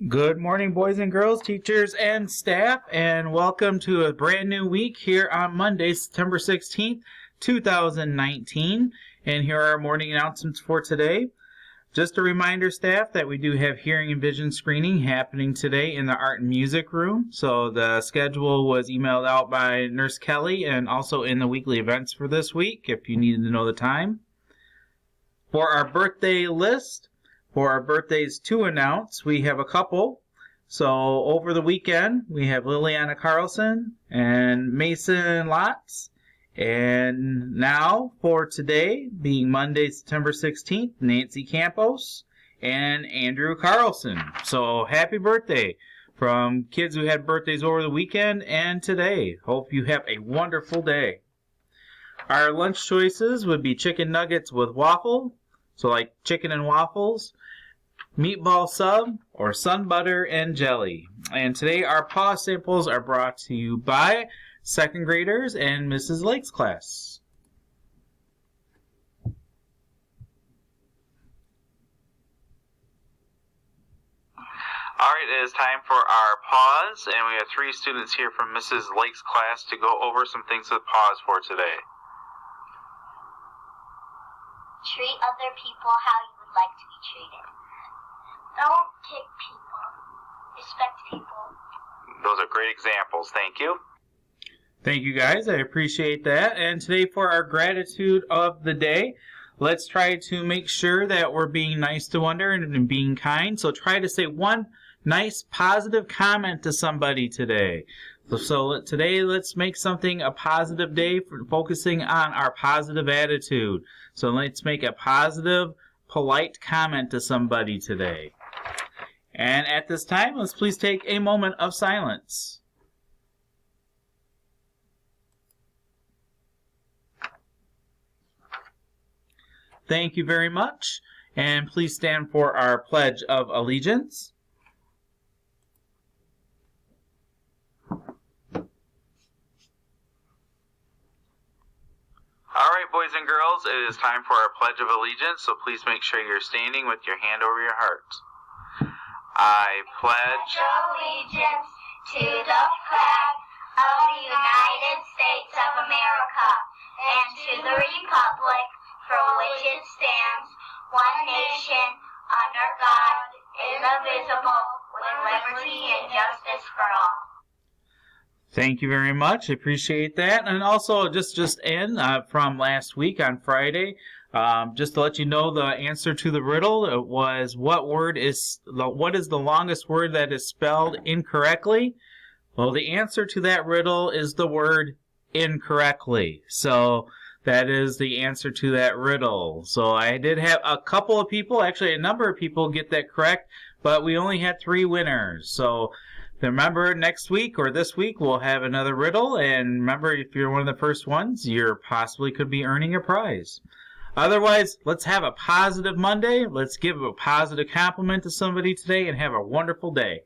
Good morning, boys and girls, teachers and staff, and welcome to a brand new week here on Monday, September 16th, 2019. And here are our morning announcements for today. Just a reminder, staff, that we do have hearing and vision screening happening today in the art and music room. So the schedule was emailed out by Nurse Kelly and also in the weekly events for this week if you needed to know the time. For our birthday list, for our birthdays to announce, we have a couple. So over the weekend, we have Liliana Carlson and Mason Lotz. And now for today, being Monday, September 16th, Nancy Campos and Andrew Carlson. So happy birthday from kids who had birthdays over the weekend and today. Hope you have a wonderful day. Our lunch choices would be chicken nuggets with waffle, so like chicken and waffles, meatball sub, or sun butter and jelly. And today our paw samples are brought to you by second graders and Mrs. Lake's class. All right, it is time for our pause, and we have 3 students here from Mrs. Lake's class to go over some things with pause for today. Treat other people how you would like to be treated. Don't kick people. Respect people. Those are great examples. Thank you. Thank you, guys. I appreciate that. And today for our gratitude of the day, let's try to make sure that we're being nice to one another and being kind. So try to say one nice positive comment to somebody today. So today, let's make something a positive day for focusing on our positive attitude. So let's make a positive, polite comment to somebody today. And at this time, let's please take a moment of silence. Thank you very much. And please stand for our Pledge of Allegiance. All right, boys and girls, it is time for our Pledge of Allegiance, so please make sure you're standing with your hand over your heart. I pledge allegiance to the flag of the United States of America and to the republic for which it stands, one nation, under God, indivisible, with liberty and justice for all. Thank you very much. I appreciate that. And also, just in from last week on Friday, just to let you know, the answer to the riddle it was what is the longest word that is spelled incorrectly? Well, the answer to that riddle is the word incorrectly. So that is the answer to that riddle. So I did have a couple of people, actually a number of people get that correct, but we only had 3 winners. So remember, next week or this week, we'll have another riddle. And remember, if you're one of the first ones, you possibly could be earning a prize. Otherwise, let's have a positive Monday. Let's give a positive compliment to somebody today and have a wonderful day.